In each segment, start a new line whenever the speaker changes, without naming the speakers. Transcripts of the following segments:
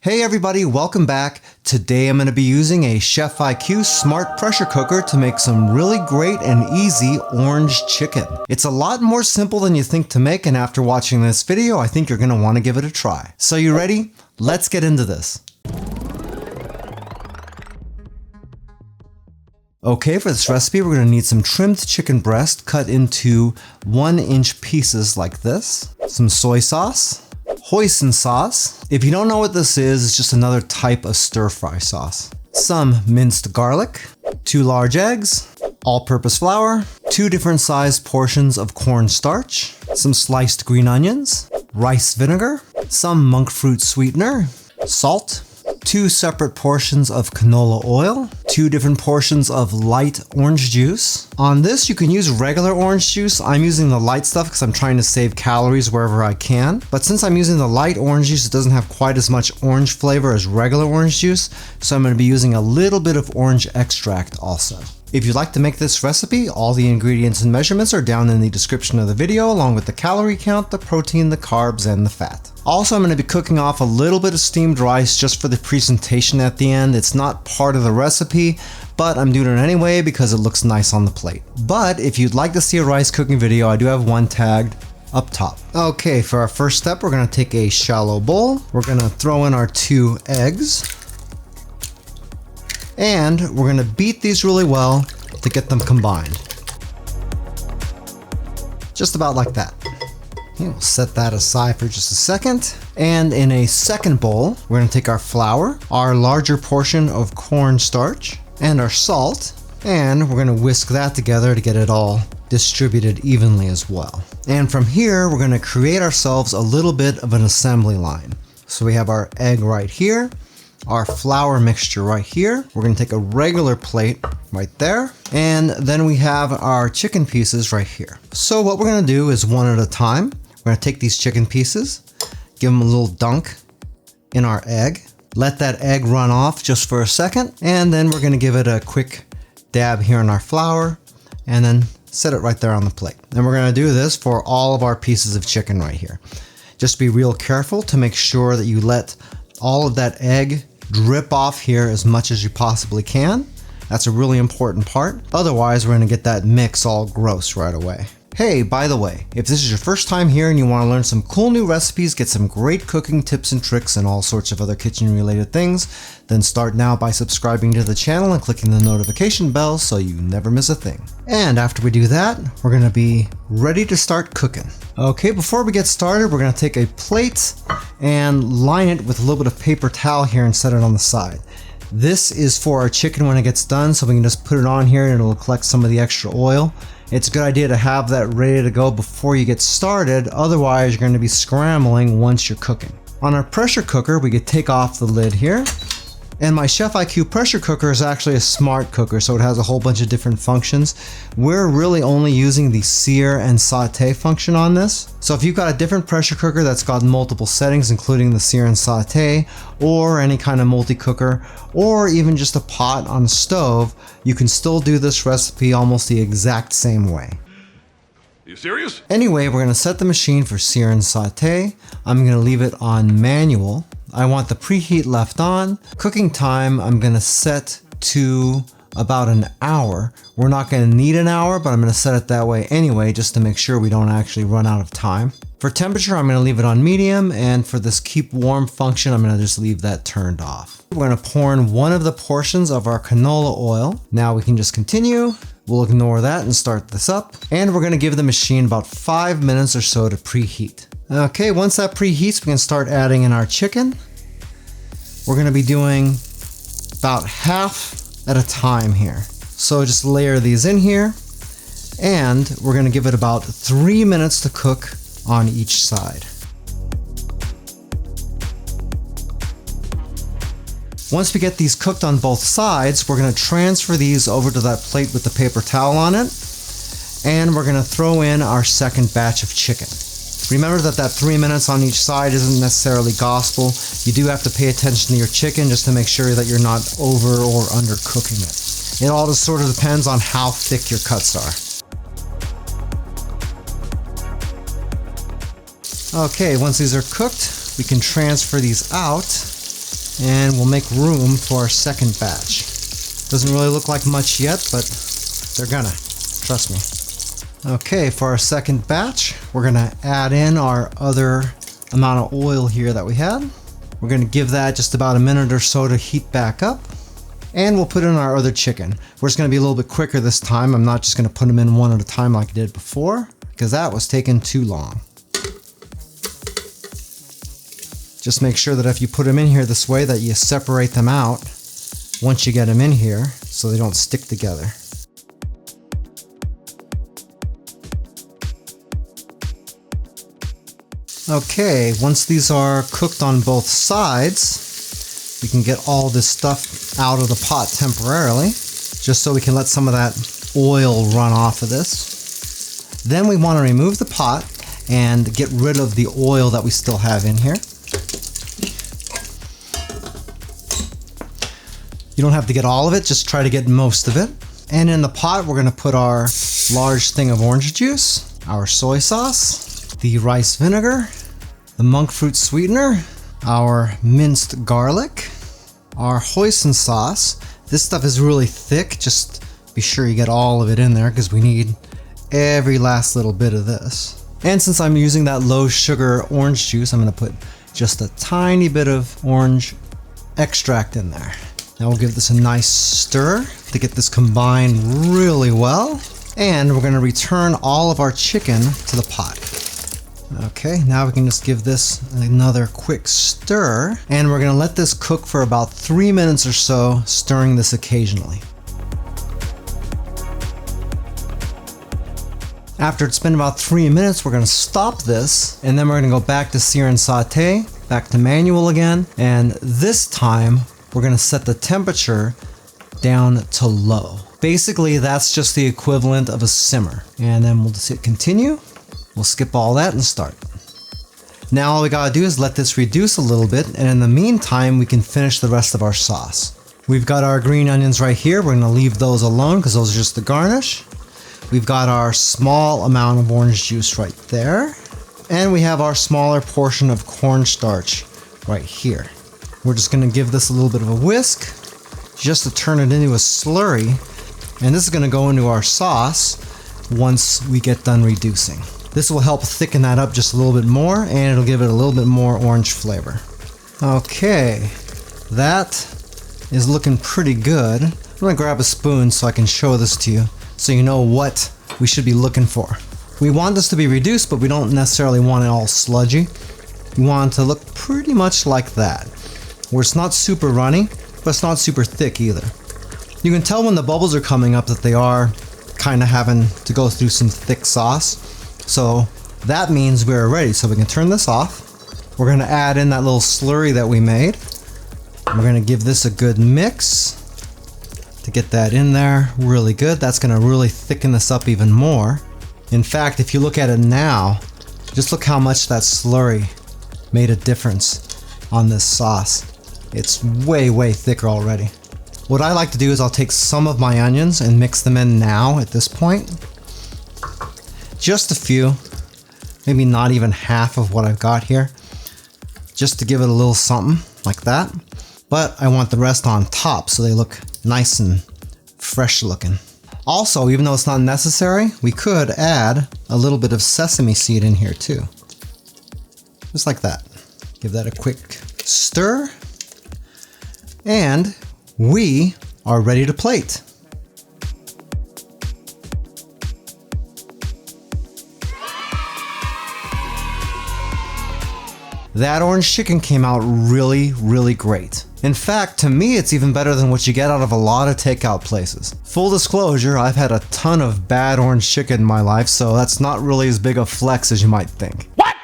Hey everybody, welcome back. Today I'm going to be using a ChefIQ smart pressure cooker to make some really great and easy orange chicken. It's a lot more simple than you think to make, and after watching this video, I think you're going to want to give it a try. So you ready? Let's get into this. Okay, for this recipe, we're going to need some trimmed chicken breast cut into 1-inch pieces like this, some soy sauce, hoisin sauce. If you don't know what this is, it's just another type of stir-fry sauce. Some minced garlic, 2 large eggs, all-purpose flour, 2 different sized portions of cornstarch, some sliced green onions, rice vinegar, some monk fruit sweetener, salt, 2 separate portions of canola oil, 2 different portions of light orange juice. On this, you can use regular orange juice. I'm using the light stuff because I'm trying to save calories wherever I can. But since I'm using the light orange juice, it doesn't have quite as much orange flavor as regular orange juice. So I'm going to be using a little bit of orange extract also. If you'd like to make this recipe, all the ingredients and measurements are down in the description of the video, along with the calorie count, the protein, the carbs, and the fat. Also, I'm going to be cooking off a little bit of steamed rice just for the presentation at the end. It's not part of the recipe, but I'm doing it anyway because it looks nice on the plate. But if you'd like to see a rice cooking video, I do have one tagged up top. Okay, for our first step, we're going to take a shallow bowl. We're going to throw in our 2 eggs. And we're going to beat these really well to get them combined. Just about like that. Okay, we'll set that aside for just a second. And in a second bowl, we're going to take our flour, our larger portion of cornstarch, and our salt, and we're going to whisk that together to get it all distributed evenly as well. And from here, we're going to create ourselves a little bit of an assembly line. So we have our egg right here, our flour mixture right here. We're going to take a regular plate right there, and then we have our chicken pieces right here. So what we're going to do is one at a time. We're going to take these chicken pieces, give them a little dunk in our egg, let that egg run off just for a second, and then we're going to give it a quick dab here in our flour, and then set it right there on the plate. And we're going to do this for all of our pieces of chicken right here. Just be real careful to make sure that you let all of that egg drip off here as much as you possibly can. That's a really important part. Otherwise, we're going to get that mix all gross right away. Hey, by the way, if this is your first time here and you want to learn some cool new recipes, get some great cooking tips and tricks and all sorts of other kitchen related things, then start now by subscribing to the channel and clicking the notification bell so you never miss a thing. And after we do that, we're going to be ready to start cooking. Okay, before we get started, we're going to take a plate and line it with a little bit of paper towel here and set it on the side. This is for our chicken when it gets done, so we can just put it on here and it'll collect some of the extra oil. It's a good idea to have that ready to go before you get started, otherwise you're going to be scrambling once you're cooking. On our pressure cooker, we could take off the lid here. And my ChefIQ pressure cooker is actually a smart cooker, so it has a whole bunch of different functions. We're really only using the sear and saute function on this. So if you've got a different pressure cooker that's got multiple settings, including the sear and saute, or any kind of multi-cooker, or even just a pot on a stove, you can still do this recipe almost the exact same way.
You serious?
Anyway, we're going to set the machine for sear and saute. I'm going to leave it on manual. I want the preheat left on. Cooking time, I'm going to set to about an hour. We're not going to need an hour, but I'm going to set it that way anyway, just to make sure we don't actually run out of time. For temperature, I'm going to leave it on medium, and for this keep warm function, I'm going to just leave that turned off. We're going to pour in one of the portions of our canola oil. Now we can just continue. We'll ignore that and start this up. And we're going to give the machine about 5 minutes or so to preheat. Okay, once that preheats, we can start adding in our chicken. We're going to be doing about half at a time here. So just layer these in here, and we're going to give it about 3 minutes to cook on each side. Once we get these cooked on both sides, we're going to transfer these over to that plate with the paper towel on it, and we're going to throw in our second batch of chicken. Remember that 3 minutes on each side isn't necessarily gospel. You do have to pay attention to your chicken just to make sure that you're not over or undercooking it. It all just sort of depends on how thick your cuts are. Okay, once these are cooked, we can transfer these out And we'll make room for our second batch. Doesn't really look like much yet, but they're gonna. Trust me. Okay, for our second batch, we're gonna add in our other amount of oil here that we had. We're gonna give that just about a minute or so to heat back up. And we'll put in our other chicken. We're just gonna be a little bit quicker this time. I'm not just gonna put them in one at a time like I did before, because that was taking too long. Just make sure that if you put them in here this way that you separate them out once you get them in here so they don't stick together. Okay, once these are cooked on both sides, we can get all this stuff out of the pot temporarily, just so we can let some of that oil run off of this. Then we want to remove the pot and get rid of the oil that we still have in here. You don't have to get all of it, just try to get most of it. And in the pot, we're gonna put our large thing of orange juice, our soy sauce, the rice vinegar, the monk fruit sweetener, our minced garlic, our hoisin sauce. This stuff is really thick, just be sure you get all of it in there because we need every last little bit of this. And since I'm using that low sugar orange juice, I'm gonna put just a tiny bit of orange extract in there. Now we'll give this a nice stir to get this combined really well. And we're gonna return all of our chicken to the pot. Okay, now we can just give this another quick stir. And we're gonna let this cook for about 3 minutes or so, stirring this occasionally. After it's been about 3 minutes, we're gonna stop this, and then we're gonna go back to sear and saute, back to manual again, and this time, we're gonna set the temperature down to low. Basically, that's just the equivalent of a simmer. And then we'll just hit continue. We'll skip all that and start. Now all we gotta do is let this reduce a little bit, and in the meantime, we can finish the rest of our sauce. We've got our green onions right here. We're gonna leave those alone because those are just the garnish. We've got our small amount of orange juice right there. And we have our smaller portion of cornstarch right here. We're just gonna give this a little bit of a whisk just to turn it into a slurry. And this is gonna go into our sauce once we get done reducing. This will help thicken that up just a little bit more, and it'll give it a little bit more orange flavor. Okay, that is looking pretty good. I'm gonna grab a spoon so I can show this to you so you know what we should be looking for. We want this to be reduced, but we don't necessarily want it all sludgy. We want it to look pretty much like that, where it's not super runny, but it's not super thick either. You can tell when the bubbles are coming up that they are kind of having to go through some thick sauce. So that means we're ready. So we can turn this off. We're gonna add in that little slurry that we made. We're gonna give this a good mix to get that in there really good. That's gonna really thicken this up even more. In fact, if you look at it now, just look how much that slurry made a difference on this sauce. It's way, way thicker already. What I like to do is I'll take some of my onions and mix them in now at this point. Just a few, maybe not even half of what I've got here, just to give it a little something like that. But I want the rest on top so they look nice and fresh looking. Also, even though it's not necessary, we could add a little bit of sesame seed in here too. Just like that. Give that a quick stir. And we are ready to plate. That orange chicken came out really, really great. In fact, to me, it's even better than what you get out of a lot of takeout places. Full disclosure, I've had a ton of bad orange chicken in my life, so that's not really as big a flex as you might think. What?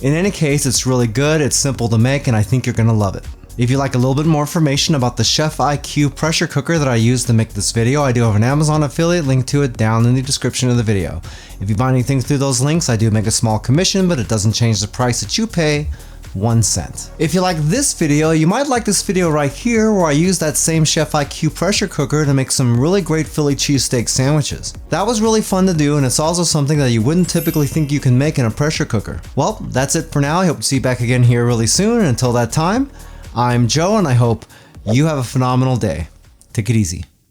In any case, it's really good, it's simple to make, and I think you're gonna love it. If you'd like a little bit more information about the ChefIQ pressure cooker that I used to make this video, I do have an Amazon affiliate link to it down in the description of the video. If you buy anything through those links, I do make a small commission, but it doesn't change the price that you pay 1 cent. If you like this video, you might like this video right here where I use that same ChefIQ pressure cooker to make some really great Philly cheesesteak sandwiches. That was really fun to do, and it's also something that you wouldn't typically think you can make in a pressure cooker. Well, that's it for now. I hope to see you back again here really soon, and until that time, I'm Joe, and I hope you have a phenomenal day. Take it easy.